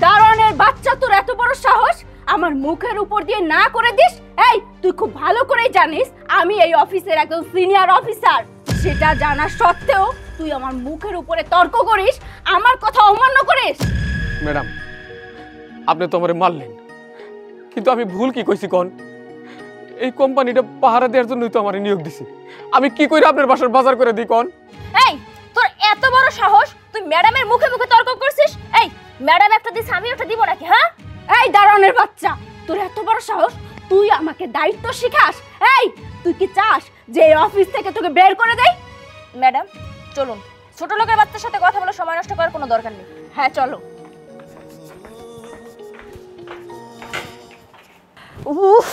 দারোয়ানের বাচ্চা, তোর এত বড় সাহস আমার মুখের উপর দিয়ে না করে দিস? এই তুই খুব ভালো করেই জানিস আমি এই অফিসের একজন সিনিয়র অফিসার। সেটা জানা সত্ত্বেও তুই আমার মুখের উপরে তর্ক করিস, আমার কথা অমান্য করিস। ম্যাডাম, আপনি তো আমারে মারলেন, কিন্তু আমি ভুল কি কইছি কোন? এই কোম্পানিটা পাহারা দেওয়ার জন্যই তো আমারে নিয়োগ দিছে। আমি কি কইরা আপনার বাসার বাজার করে দিই কোন? এই তোর এত বড় সাহস, তুই ম্যাডামের মুখে মুখে তর্ক করছিস? এই ম্যাডাম একটা দিস, আমি একটা দিব নাকি? হ্যাঁ, এই দারোয়ানের বাচ্চা, তোর এত বড় সাহস, তুই আমাকে দায়িত্ব শিখাস? এই তুই কি চাস যে এই অফিস থেকে তোকে বের করে দেই? ম্যাডাম চলুন, ছোট লোকের বাচ্চার সাথে কথা বলে সময় নষ্ট করার কোনো দরকার নেই। হ্যাঁ চলো। উফ,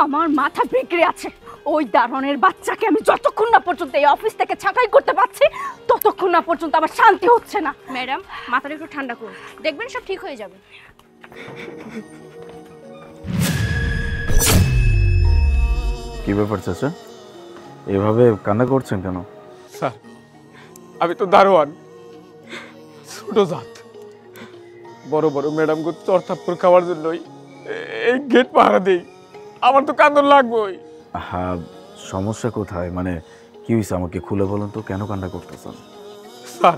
আমার মাথা বিগড়ে আছে। ওই দারোয়ানের বাচ্চাকে আমি যতক্ষণ না পর্যন্ত এই অফিস থেকে ছাঁটাই করতে পারছি ততক্ষণ না পর্যন্ত আমার শান্তি হচ্ছে না। ম্যাডাম মাথাটা একটু ঠান্ডা করুন, দেখবেন সব ঠিক হয়ে যাবে। কি ব্যাপার চাচা, এভাবে কান্না করছেন কেন? স্যার, আমি তো দারোয়ান, ছোট জাত। বড় বড় ম্যাডাম গো চড়থাপ্পড় খাওয়ার জন্যই এই গেট পাহারা দেই। আমার তো কান্দন লাগবেই। হ্যাঁ, সমস্যা কোথায়? মানে কি হয়েছে আমাকে খুলে বলুন তো, কেন কান্না করতেছেন? স্যার,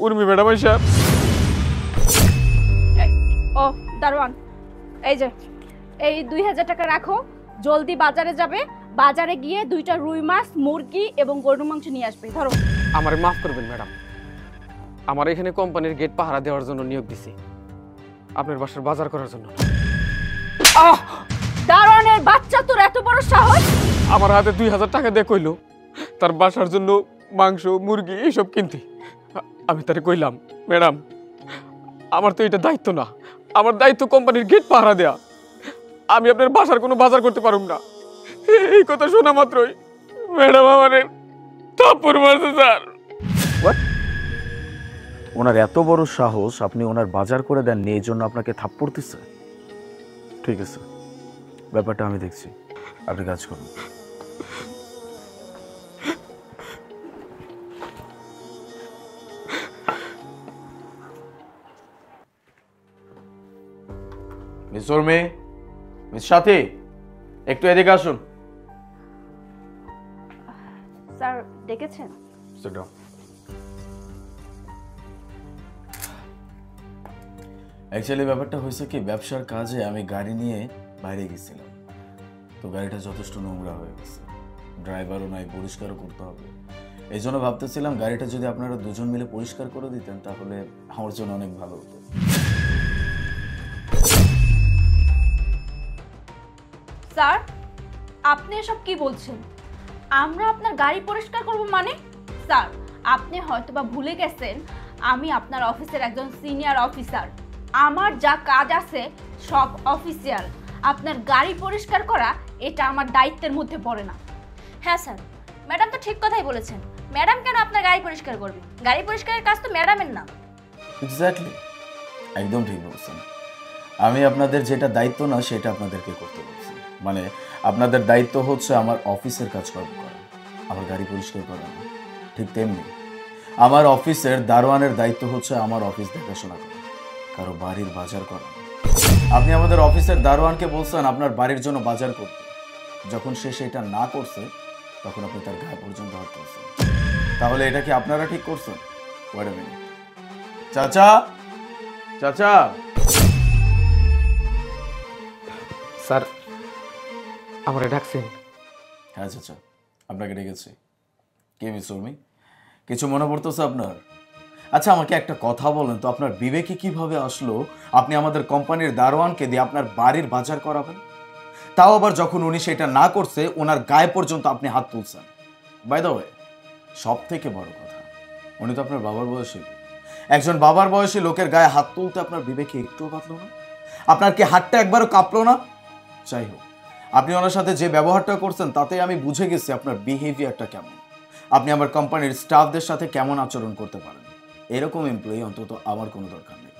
উর্মি ম্যাডাম সাহেব। ও দারোয়ান, এই যে এই 2000 টাকা রাখো, জলদি বাজারে যাবে, বাজারে গিয়ে 2টা রুই মাছ, মুরগি এবং গরুর মাংস নিয়ে আসবে। ধরো। আমারে মাফ করবেন ম্যাডাম, আমার এখানে কোম্পানির গেট পাহারা দেওয়ার জন্য নিয়োগ দিছি, আপনার বাসার বাজার করার জন্য। দারোয়ানের বাচ্চা, তোর এত বড় সাহস! আমার হাতে 2000 টাকা দিয়ে কইলো তার বাসার জন্য মাংস, মুরগি এইসব কিনতে। আমি তারে কইলাম, ম্যাডাম আমার তো এটা দায়িত্ব না, আমার দায়িত্ব কোম্পানির গেট পাহারা দেয়া। আমি আপনার বাসার কোনো বাজার করতে পারুম না। এই কথা শোনা মাত্রই ম্যাডাম আমারে থাপ্পড় মারছে স্যার। ওনার এত বড় সাহস, আপনি ওনার বাজার করে দেননি, এই জন্য আপনাকে থাপ্পড় দিচ্ছে? ঠিক আছে, ব্যাপারটা আমি দেখছি, আপনি কাজ করুন। মিস উর্মি, মিস সাথী, একটু এদিকে আসুন। স্যার ডেকেছেন? অ্যাকচুয়ালি ব্যাপারটা হয়েছে কি, ব্যবসার কাজে আমি গাড়ি নিয়ে বাইরে গেছিলাম, তো গাড়িটা যথেষ্ট নোংরা হয়ে গেছে, ড্রাইভারও নাই, পরিষ্কারও করতে হবে। এই জন্য ভাবতেছিলাম গাড়িটা যদি আপনারা দুজন মিলে পরিষ্কার করে দিতেন তাহলে আমার জন্য অনেক ভালো হতো। স্যার, আপনি এসব কি বলছেন? আমরা আপনার গাড়ি পরিষ্কার করব মানে? স্যার, আপনি হয়তোবা ভুলে গেছেন আমি আপনার অফিসের একজন সিনিয়র অফিসার। আমার যা কাজ আছে সব অফিসিয়াল। আপনার গাড়ি পরিষ্কার করা এটা আমার দায়িত্বের মধ্যে পড়ে না। হ্যাঁ স্যার, ম্যাডাম তো ঠিক কথাই বলেছেন। ম্যাডাম কেন আপনার গাড়ি পরিষ্কার করবে? গাড়ি পরিষ্কারের কাজ তো ম্যাডামের না। এক্স্যাক্টলি, একদম ঠিক বলছেন। আমি আপনাদের যেটা দায়িত্ব না সেটা আপনাদেরকে করতে বলছি। মানে আপনাদের দায়িত্ব হচ্ছে আমার অফিসের কাজকর্ম করা, আমার গাড়ি পরিষ্কার করা না। ঠিক তেমনি আমার অফিসের দারোয়ানের দায়িত্ব হচ্ছে আমার অফিস দেখাশোনা করা, কারো বাড়ির বাজার করা। আপনি আমাদের অফিসের দারোয়ানকে বলছেন আপনার বাড়ির জন্য বাজার করতে, যখন সে সেটা না করছে তখন আপনি তার গায়ে পর্যন্ত হাত তুলছেন। তাহলে এটা কি আপনারা ঠিক করছেন? ওয়েট আ মিনিট, চাচা, চাচা। স্যার, আমারে ডাকছেন? হ্যাঁ চাচা, আপনাকে ডেকেছি। কে মিস উর্মি, কিছু মনে পড়তেছে আপনার? আচ্ছা আমাকে একটা কথা বলেন তো, আপনার বিবেকে কিভাবে আসলো আপনি আমাদের কোম্পানির দারোয়ানকে দিয়ে আপনার বাড়ির বাজার করাবেন? তাও আবার যখন উনি সেটা না করছে ওনার গায়ে পর্যন্ত আপনি হাত তুলছেন। বাই দ্য ওয়ে, সব থেকে বড় কথা, উনি তো আপনার বাবার বয়সী। একজন বাবার বয়সী লোকের গায়ে হাত তুলতে আপনার বিবেকে একটুও কাঁপলো না? আপনার কি হাতটা একবারও কাঁপলো না? যাই হোক, আপনি ওনার সাথে যে ব্যবহারটা করছেন তাতে আমি বুঝে গেছি আপনার বিহেভিয়ারটা কেমন। আপনি আমার কোম্পানির স্টাফদের সাথে কেমন আচরণ করতে পারেন। এরকম এমপ্লয়ি অন্তত আমার কোনো দরকার নেই।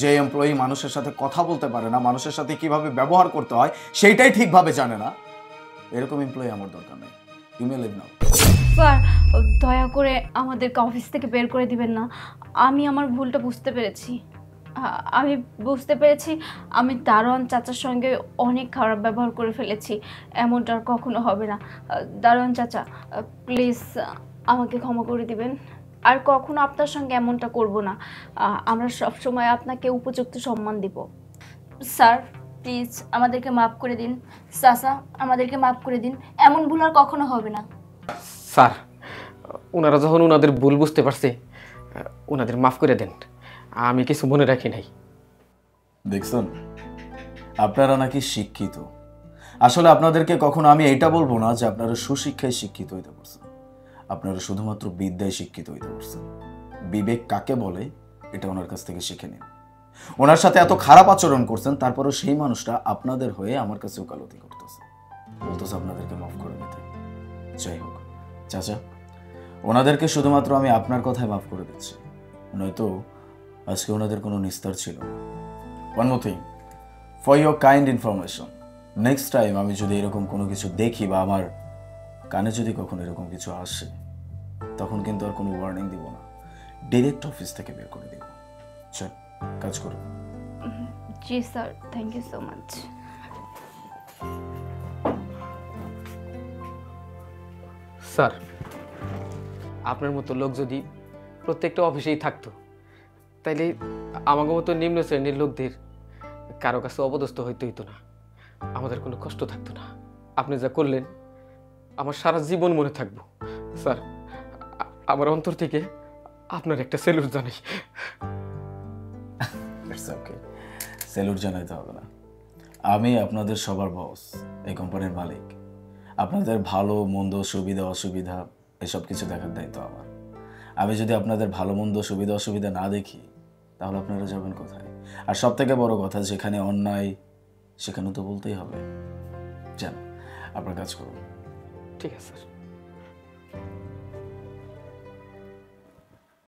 যে এমপ্লয়ি মানুষের সাথে কথা বলতে পারে না, মানুষের সাথে কিভাবে ব্যবহার করতে হয় সেইটাই ঠিকভাবে জানে না, এরকম এমপ্লয়ি আমার দরকার নেই। You may leave now. Sir, দয়া করে আমাদেরকে অফিস থেকে বের করে দিবেন না। আমি আমার ভুলটা বুঝতে পেরেছি। আমি বুঝতে পেরেছি আমি দারোয়ান চাচার সঙ্গে অনেক খারাপ ব্যবহার করে ফেলেছি, এমনটা আর কখনো হবে না। দারোয়ান চাচা, প্লিজ আমাকে ক্ষমা করে দিবেন, আর কখনো আপনার সঙ্গে এমনটা করব না। আমরা সবসময় আপনাকে উপযুক্ত সম্মান দিব। স্যার প্লিজ আমাদেরকে মাফ করে দিন, চাচা আমাদেরকে মাফ করে দিন, এমন ভুল আর কখনো হবে না। স্যার, ওনারা যখন ওনাদের ভুল বুঝতে পারছে, ওনাদের মাফ করে দেন, আমি কিছু মনে রাখি নাই। দেখছেন, আপনারা নাকি শিক্ষিত। আসলে আপনাদেরকে কখনো আমি এটা বলবো না যে আপনারা সুশিক্ষায় শিক্ষিত হইতে পারছেন, আপনারা শুধুমাত্র বিদ্যায় শিক্ষিত হইতে পারছেন। বিবেক কাকে বলে এটা ওনার কাছ থেকে শিখে নিন। ওনার সাথে এত খারাপ আচরণ করছেন, তারপরেও সেই মানুষটা আপনাদের হয়ে আমার কাছে ওকালতি করতেছে, বলতেছে আপনাদেরকে মাফ করে দিতে। যাই হোক চাচা, ওনাদেরকে শুধুমাত্র আমি আপনার কথায় মাফ করে দিচ্ছি, নয়তো আজকে ওনাদের কোনো নিস্তার ছিল না। One more thing, for your kind information, next time আমি যদি এরকম কোনো কিছু দেখি বা আমার কানে যদি কখনো এরকম কিছু আসে, তখন কিন্তু আর কোনো ওয়ার্নিং দিব না, ডিরেক্ট অফিস থেকে বের করে দেব। চল কাজ করো। জি sir, thank you so much. Sir, আপনার মতো লোক যদি প্রত্যেকটা অফিসেই থাকতো, তাইলে আমাকে মতো নিম্ন শ্রেণীর লোকদের কারো কাছে অপদস্থ হইতে হইতো না, আমাদের কোনো কষ্ট থাকতো না। আপনি যা করলেন আমার সারা জীবন মনে থাকবো। স্যার, আমার অন্তর থেকে আপনার একটা স্যালুট জানাই। ইটস ওকে, স্যালুট জানাইতে হবে না। আমি আপনাদের সবার বস, এই কোম্পানির মালিক। আপনাদের ভালো মন্দ, সুবিধা অসুবিধা এসব কিছু দেখার দায়িত্ব আমার। আমি যদি আপনাদের ভালো মন্দ, সুবিধা অসুবিধা না দেখি, তাহলে আপনারা যাবেন কোথায়? আর সব থেকে বড় কথা, যেখানে অন্যায় সেখানে তো বলতেই হবে। যান, আপনার কাজ করুন। ঠিক আছে স্যার।